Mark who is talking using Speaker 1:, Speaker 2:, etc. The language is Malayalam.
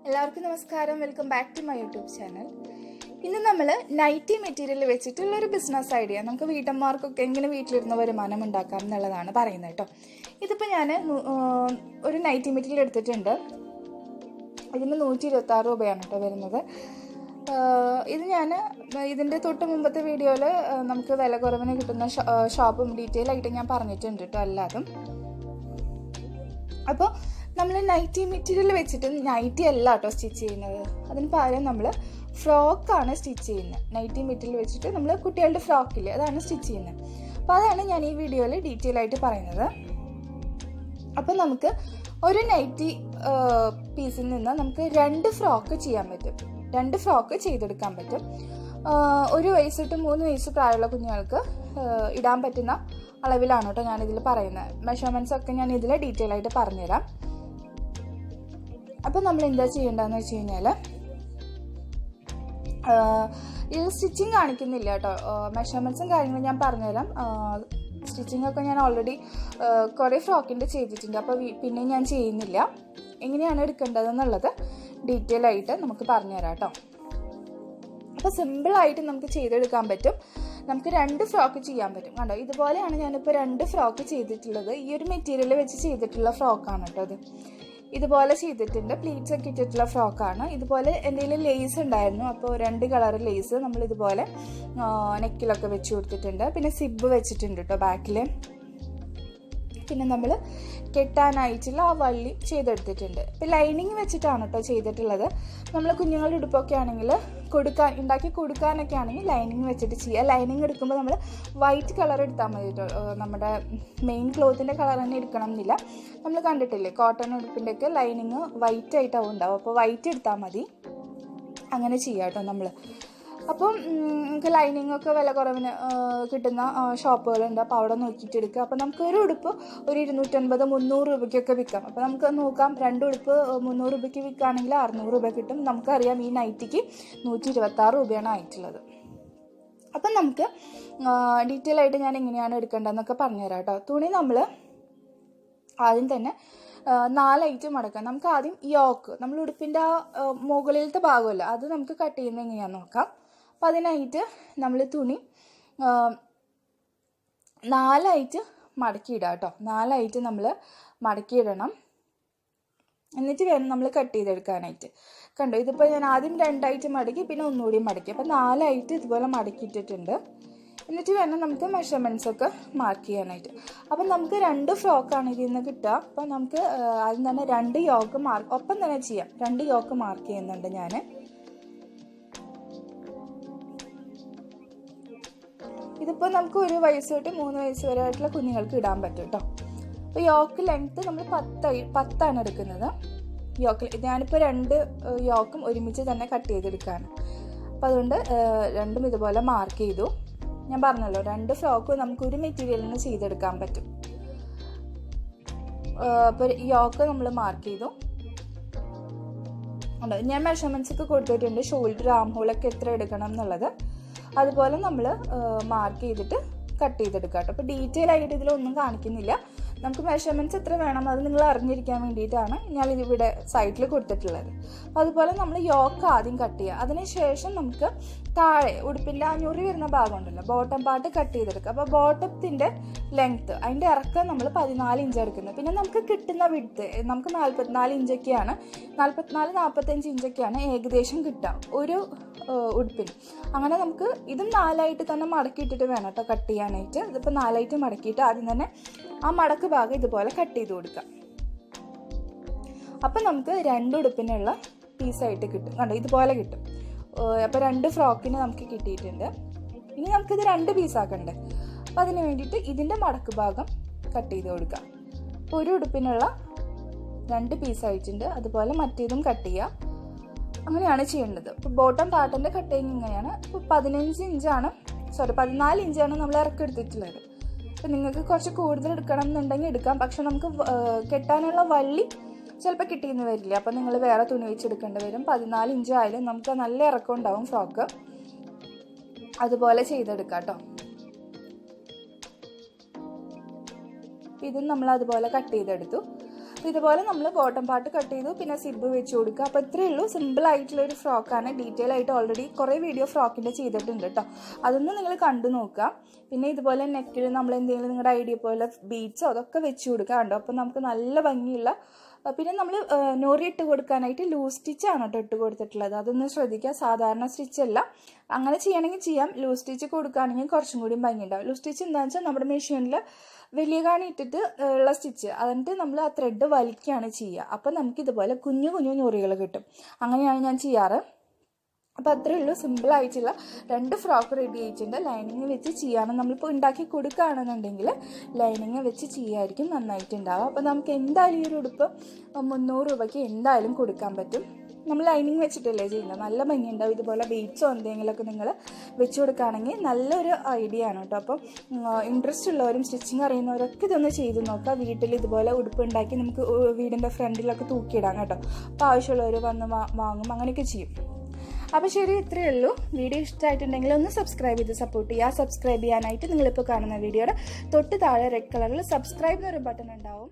Speaker 1: എല്ലാവർക്കും നമസ്കാരം. Welcome back to my YouTube channel. ഇന്ന് നമ്മൾ നൈറ്റി മെറ്റീരിയൽ വെച്ചിട്ടുള്ള ഒരു ബിസിനസ് ഐഡിയ നമുക്ക് വീട്ടമ്മമാർക്കൊക്കെ എങ്ങനെ വീട്ടിലിരുന്ന് വരുമാനം ഉണ്ടാക്കാം എന്നുള്ളതാണ് പറയുന്നത് കേട്ടോ. ഇതിപ്പോൾ ഞാൻ ഒരു നൈറ്റി മെറ്റീരിയൽ എടുത്തിട്ടുണ്ട്. ഇതിന് 126 രൂപയാണ് കേട്ടോ വരുന്നത്. ഇത് ഞാൻ ഇതിൻ്റെ തൊട്ട് മുമ്പത്തെ വീഡിയോയിൽ നമുക്ക് വില കുറവിന് കിട്ടുന്ന ഷോപ്പും ഡീറ്റെയിൽ ആയിട്ട് ഞാൻ പറഞ്ഞിട്ടുണ്ട് കേട്ടോ എല്ലാതും. അപ്പോൾ നമ്മൾ നൈറ്റി മെറ്റീരിയൽ വെച്ചിട്ട് നൈറ്റി അല്ല കേട്ടോ സ്റ്റിച്ച് ചെയ്യുന്നത്. അതിന് പകരം നമ്മൾ ഫ്രോക്കാണ് സ്റ്റിച്ച് ചെയ്യുന്നത്. നൈറ്റി മെറ്റീരിയൽ വെച്ചിട്ട് നമ്മൾ കുട്ടികളുടെ ഫ്രോക്കില്ലേ അതാണ് സ്റ്റിച്ച് ചെയ്യുന്നത്. അപ്പോൾ അതാണ് ഞാൻ ഈ വീഡിയോയിൽ ഡീറ്റെയിൽ ആയിട്ട് പറയുന്നത്. അപ്പോൾ നമുക്ക് ഒരു നൈറ്റി പീസിൽ നിന്ന് നമുക്ക് 2 ഫ്രോക്ക് ചെയ്യാൻ പറ്റും. 2 ഫ്രോക്ക് ചെയ്തെടുക്കാൻ പറ്റും. 1 വയസ്സ് തൊട്ട് 3 വയസ്സ് പ്രായമുള്ള കുഞ്ഞുങ്ങൾക്ക് ഇടാൻ പറ്റുന്ന അളവിലാണ് കേട്ടോ ഞാനിതിൽ പറയുന്നത്. മെഷർമെൻറ്റ്സ് ഒക്കെ ഞാൻ ഇതിൽ ഡീറ്റെയിൽ ആയിട്ട് പറഞ്ഞുതരാം. അപ്പോൾ നമ്മൾ എന്താ ചെയ്യേണ്ടതെന്ന് വെച്ച് കഴിഞ്ഞാൽ ഇത് സ്റ്റിച്ചിങ് കാണിക്കുന്നില്ല കേട്ടോ. മെഷർമെൻറ്റ്സും കാര്യങ്ങളും ഞാൻ പറഞ്ഞുതരാം. സ്റ്റിച്ചിങ് ഒക്കെ ഞാൻ ഓൾറെഡി കുറേ ഫ്രോക്കിൻ്റെ ചെയ്തിട്ടുണ്ട്. അപ്പോൾ പിന്നെ ഞാൻ ചെയ്യുന്നില്ല. എങ്ങനെയാണ് എടുക്കേണ്ടതെന്നുള്ളത് ഡീറ്റെയിൽ ആയിട്ട് നമുക്ക് പറഞ്ഞുതരാം കേട്ടോ. അപ്പോൾ സിമ്പിളായിട്ട് നമുക്ക് ചെയ്തെടുക്കാൻ പറ്റും. നമുക്ക് 2 ഫ്രോക്ക് ചെയ്യാൻ പറ്റും. കണ്ടോ, ഇതുപോലെയാണ് ഞാനിപ്പോൾ 2 ഫ്രോക്ക് ചെയ്തിട്ടുള്ളത്. ഈ ഒരു മെറ്റീരിയൽ വെച്ച് ചെയ്തിട്ടുള്ള ഫ്രോക്കാണ് കേട്ടോ ഇത്. ഇതുപോലെ ചെയ്തിട്ടുണ്ട്. പ്ലീറ്റ്സ് ഒക്കെ ഇട്ടിട്ടുള്ള ഫ്രോക്കാണ്. ഇതുപോലെ എന്തെങ്കിലും ലേസ് ഉണ്ടായിരുന്നു. അപ്പോൾ 2 കളർ ലേസ് നമ്മൾ ഇതുപോലെ നെക്കിലൊക്കെ വെച്ച് കൊടുത്തിട്ടുണ്ട്. പിന്നെ സിബ് വെച്ചിട്ടുണ്ട് കേട്ടോ ബാക്കിൽ. പിന്നെ നമ്മൾ കെട്ടാനായിട്ടുള്ള ആ വള്ളി ചെയ്തെടുത്തിട്ടുണ്ട്. ഇപ്പം ലൈനിങ് വെച്ചിട്ടാണ് കേട്ടോ ചെയ്തിട്ടുള്ളത്. നമ്മൾ കുഞ്ഞുങ്ങളുടെ ഉടുപ്പൊക്കെ ആണെങ്കിൽ ഉണ്ടാക്കി കൊടുക്കാനൊക്കെ ആണെങ്കിൽ ലൈനിങ് വെച്ചിട്ട് ചെയ്യുക. ലൈനിങ് എടുക്കുമ്പോൾ നമ്മൾ വൈറ്റ് കളർ എടുത്താൽ മതി കേട്ടോ. നമ്മുടെ മെയിൻ ക്ലോത്തിൻ്റെ കളർ തന്നെ എടുക്കണം എന്നില്ല. നമ്മൾ കണ്ടിട്ടില്ലേ കോട്ടൺ ഉടുപ്പിൻ്റെയൊക്കെ ലൈനിങ് വൈറ്റ് ആയിട്ടാവും ഉണ്ടാവും. അപ്പോൾ വൈറ്റ് എടുത്താൽ മതി. അങ്ങനെ ചെയ്യാം കേട്ടോ നമ്മൾ. അപ്പം നമുക്ക് ലൈനിങ്ങൊക്കെ വില കുറവിന് കിട്ടുന്ന ഷോപ്പുകളുണ്ട്. അപ്പോൾ അവിടെ നോക്കിയിട്ട് എടുക്കുക. അപ്പോൾ നമുക്ക് ഒരു ഉടുപ്പ് ഒരു 250-300 രൂപയ്ക്കൊക്കെ വിൽക്കാം. അപ്പോൾ നമുക്ക് നോക്കാം. 2 ഉടുപ്പ് 300 രൂപയ്ക്ക് വിൽക്കുകയാണെങ്കിൽ 600 രൂപ കിട്ടും. നമുക്കറിയാം ഈ നൈറ്റിക്ക് 126 രൂപയാണ് ആയിട്ടുള്ളത്. അപ്പം നമുക്ക് ഡീറ്റെയിൽ ആയിട്ട് ഞാൻ എങ്ങനെയാണ് എടുക്കേണ്ടതെന്നൊക്കെ പറഞ്ഞുതരാം കേട്ടോ. തുണി നമ്മൾ ആദ്യം തന്നെ 4 ഐറ്റം മടക്കാം. നമുക്ക് ആദ്യം യോക്ക്, നമ്മൾ ഉടുപ്പിൻ്റെ ആ മുകളിലത്തെ ഭാഗമല്ല അത് നമുക്ക് കട്ട് ചെയ്യുന്നത് എങ്ങനെയാണെന്ന് നോക്കാം. അപ്പോൾ അതിനായിട്ട് നമ്മൾ തുണി 4 മടക്കിയിടാം കേട്ടോ. 4 നമ്മൾ മടക്കിയിടണം. എന്നിട്ട് വേണം നമ്മൾ കട്ട് ചെയ്തെടുക്കാനായിട്ട്. കണ്ടോ, ഇതിപ്പോൾ ഞാൻ ആദ്യം 2 മടക്കി പിന്നെ ഒന്നുകൂടി മടക്കി. അപ്പോൾ 4 ഇതുപോലെ മടക്കിയിട്ടിട്ടുണ്ട്. എന്നിട്ട് വേണം നമുക്ക് മെഷർമെൻറ്റ്സ് ഒക്കെ മാർക്ക് ചെയ്യാനായിട്ട്. അപ്പം നമുക്ക് 2 ഫ്രോക്കാണ് ഇതിൽ നിന്ന് കിട്ടുക. അപ്പം നമുക്ക് ആദ്യം തന്നെ 2 യോക്ക് ഒപ്പം തന്നെ ചെയ്യാം. 2 യോക്ക് മാർക്ക് ചെയ്യുന്നുണ്ട് ഞാൻ. ഇതിപ്പോൾ നമുക്ക് 1 വയസ്സ് തൊട്ട് 3 വയസ്സ് വരെ ആയിട്ടുള്ള കുഞ്ഞുങ്ങൾക്ക് ഇടാൻ പറ്റും കേട്ടോ. അപ്പോൾ യോക്ക് ലെങ്ത്ത് നമ്മൾ 10 എടുക്കുന്നത്. ഞാനിപ്പോൾ 2 യോക്കും ഒരുമിച്ച് തന്നെ കട്ട് ചെയ്തെടുക്കുകയാണ്. അപ്പോൾ അതുകൊണ്ട് 2ഉം ഇതുപോലെ മാർക്ക് ചെയ്തു. ഞാൻ പറഞ്ഞല്ലോ 2 ഫ്രോക്ക് നമുക്ക് ഒരു മെറ്റീരിയലിൽ നിന്ന് ചെയ്തെടുക്കാൻ പറ്റും. അപ്പോൾ യോക്ക് നമ്മൾ മാർക്ക് ചെയ്തു. ഞാൻ മെഷർമെൻറ്റ്സ് ഒക്കെ കൊടുത്തിട്ടുണ്ട്. ഷോൾഡർ, ആം ഹോളൊക്കെ എത്ര എടുക്കണം എന്നുള്ളത് അതുപോലെ നമ്മൾ മാർക്ക് ചെയ്തിട്ട് കട്ട് ചെയ്തെടുക്കാം കേട്ടോ. അപ്പോൾ ഡീറ്റെയിൽ ആയിട്ട് ഇതിലൊന്നും കാണിക്കുന്നില്ല. നമുക്ക് മെഷർമെൻറ്റ്സ് എത്ര വേണം അത് നിങ്ങൾ അറിഞ്ഞിരിക്കാൻ വേണ്ടിയിട്ടാണ് ഞാൻ ഇവിടെ സൈഡിൽ കൊടുത്തിട്ടുള്ളത്. അപ്പോൾ അതുപോലെ നമ്മൾ യോക്ക് ആദ്യം കട്ട് ചെയ്യുക. അതിനുശേഷം നമുക്ക് താഴെ ഉടുപ്പിൻ്റെ ആ ഞൊറി വരുന്ന ഭാഗം ഉണ്ടല്ലോ, ബോട്ടം പാർട്ട് കട്ട് ചെയ്തെടുക്കുക. അപ്പോൾ ബോട്ടത്തിൻ്റെ ലെങ്ത്ത് അതിൻ്റെ ഇറക്കം നമ്മൾ 14 ഇഞ്ച് എടുക്കുന്നത്. പിന്നെ നമുക്ക് കിട്ടുന്ന വിഡ്ത്ത് നമുക്ക് 44 ഇഞ്ചൊക്കെയാണ്, 44-45 ഇഞ്ചൊക്കെയാണ് ഏകദേശം കിട്ടുക ഒരു ഉടുപ്പിന്. അങ്ങനെ നമുക്ക് ഇതും 4 തന്നെ മടക്കിയിട്ടിട്ട് വേണം കേട്ടോ കട്ട് ചെയ്യാനായിട്ട്. ഇതിപ്പോൾ 4 മടക്കിയിട്ട് ആദ്യം തന്നെ ആ മടക്ക് ഭാഗം ഇതുപോലെ കട്ട് ചെയ്ത് കൊടുക്കാം. അപ്പം നമുക്ക് 2 ഉടുപ്പിനുള്ള പീസായിട്ട് കിട്ടും. കണ്ടോ, ഇതുപോലെ കിട്ടും. അപ്പോൾ 2 ഫ്രോക്കിന് നമുക്ക് കിട്ടിയിട്ടുണ്ട്. ഇനി നമുക്കിത് 2 പീസാക്കണ്ടേ. അപ്പം അതിന് വേണ്ടിയിട്ട് ഇതിൻ്റെ മടക്ക് ഭാഗം കട്ട് ചെയ്ത് കൊടുക്കാം. അപ്പോൾ ഒരു ഉടുപ്പിനുള്ള 2 പീസായിട്ടുണ്ട്. അതുപോലെ മറ്റേതും കട്ട് ചെയ്യാം. അങ്ങനെയാണ് ചെയ്യേണ്ടത്. ഇപ്പോൾ ബോട്ടം പാർട്ടിൻ്റെ കട്ടിങ് ഇങ്ങനെയാണ്. ഇപ്പോൾ 14 ഇഞ്ചാണ് നമ്മൾ ഇറക്കെടുത്തിട്ടുള്ളത്. അപ്പോൾ നിങ്ങൾക്ക് കുറച്ച് കൂടുതൽ എടുക്കണം എന്നുണ്ടെങ്കിൽ എടുക്കാം. പക്ഷെ നമുക്ക് കെട്ടാനുള്ള വള്ളി ചിലപ്പോൾ കിട്ടിയെന്ന് വരില്ല. അപ്പോൾ നിങ്ങൾ വേറെ തുണി വെച്ചെടുക്കേണ്ടി വരും. 14 ഇഞ്ച് ആയാലും നമുക്ക് നല്ല ഇറക്കം ഉണ്ടാവും ഫ്രോക്ക്. അതുപോലെ ചെയ്തെടുക്കാം കേട്ടോ. ഇതും നമ്മൾ അതുപോലെ കട്ട് ചെയ്തെടുത്തു. അപ്പോൾ ഇതുപോലെ നമ്മൾ ബോട്ടം പാർട്ട് കട്ട് ചെയ്തു, പിന്നെ സിബ് വെച്ച് കൊടുക്കുക. അപ്പോൾ ഇത്രയേ ഉള്ളൂ, സിമ്പിളായിട്ടുള്ളൊരു ഫ്രോക്കാണ്. ഡീറ്റെയിൽ ആയിട്ട് ഓൾറെഡി കുറേ വീഡിയോ ഫ്രോക്കിൻ്റെ ചെയ്തിട്ടുണ്ട് കേട്ടോ, അതൊന്നും നിങ്ങൾ കണ്ടു നോക്കുക. പിന്നെ ഇതുപോലെ നെക്കിൽ നമ്മൾ എന്തെങ്കിലും നിങ്ങളുടെ ഐഡിയ പോലെ ബീഡ്സോ അതൊക്കെ വെച്ച് കൊടുക്കുക കേട്ടോ. അപ്പോൾ നമുക്ക് നല്ല ഭംഗിയുള്ള, പിന്നെ നമ്മൾ നോറി ഇട്ട് കൊടുക്കാനായിട്ട് ലൂസ് സ്റ്റിച്ചാണ് കേട്ടോ ഇട്ട് കൊടുത്തിട്ടുള്ളത്. അതൊന്ന് ശ്രദ്ധിക്കുക, സാധാരണ സ്റ്റിച്ചല്ല. അങ്ങനെ ചെയ്യണമെങ്കിൽ ചെയ്യാം, ലൂസ് സ്റ്റിച്ച് കൊടുക്കുകയാണെങ്കിൽ കുറച്ചും കൂടി ഭംഗിയുണ്ടാവും. ലൂസ് സ്റ്റിച്ച് എന്താണെന്ന് വെച്ചാൽ നമ്മുടെ മെഷീനിൽ വലിയ കാണി ഇട്ടിട്ട് ഉള്ള സ്റ്റിച്ച്, എന്നിട്ട് നമ്മൾ ആ ത്രെഡ് വലിക്കുകയാണ് ചെയ്യുക. അപ്പോൾ നമുക്കിതുപോലെ കുഞ്ഞു കുഞ്ഞു ഞൊറികൾ കിട്ടും. അങ്ങനെയാണ് ഞാൻ ചെയ്യാറ്. അപ്പോൾ അത്രയേ ഉള്ളൂ, സിമ്പിളായിട്ടുള്ള 2 ഫ്രോക്ക് റെഡി ആയിട്ടുണ്ട്. ലൈനിങ് വെച്ച് ചെയ്യാണ്, നമ്മളിപ്പോൾ ഉണ്ടാക്കി കൊടുക്കുകയാണെന്നുണ്ടെങ്കിൽ ലൈനിങ് വെച്ച് ചെയ്യായിരിക്കും നന്നായിട്ടുണ്ടാവുക. അപ്പോൾ നമുക്ക് എന്തായാലും ഈ ഒരു ഉടുപ്പ് 300 രൂപയ്ക്ക് എന്തായാലും കൊടുക്കാൻ പറ്റും. നമ്മൾ ലൈനിങ് വെച്ചിട്ടല്ലേ ചെയ്യുന്നത്, നല്ല ഭംഗിയുണ്ടാവും. ഇതുപോലെ ബീഡ്സോ എന്തെങ്കിലുമൊക്കെ നിങ്ങൾ വെച്ച് കൊടുക്കുകയാണെങ്കിൽ നല്ലൊരു ഐഡിയ ആണ് കേട്ടോ. അപ്പം ഇൻട്രസ്റ്റ് ഉള്ളവരും സ്റ്റിച്ചിങ് അറിയുന്നവരൊക്കെ ഇതൊന്ന് ചെയ്ത് നോക്കുക. വീട്ടിൽ ഇതുപോലെ ഉടുപ്പ് ഉണ്ടാക്കി നമുക്ക് വീടിൻ്റെ ഫ്രണ്ടിലൊക്കെ തൂക്കിയിടാം കേട്ടോ. അപ്പോൾ ആവശ്യമുള്ളവർ വന്ന് വാങ്ങും, അങ്ങനെയൊക്കെ ചെയ്യും. അപ്പോൾ ശരി, ഇത്രയേ ഉള്ളൂ. വീഡിയോ ഇഷ്ടമായിട്ടുണ്ടെങ്കിൽ ഒന്ന് സബ്സ്ക്രൈബ് ചെയ്ത് സപ്പോർട്ട് ചെയ്യുക. സബ്സ്ക്രൈബ് ചെയ്യാനായിട്ട് നിങ്ങളിപ്പോൾ കാണുന്ന വീഡിയോയുടെ തൊട്ട് താഴെ റെഡ് കളറിൽ സബ്സ്ക്രൈബ് എന്നൊരു ബട്ടൺ ഉണ്ടാവും.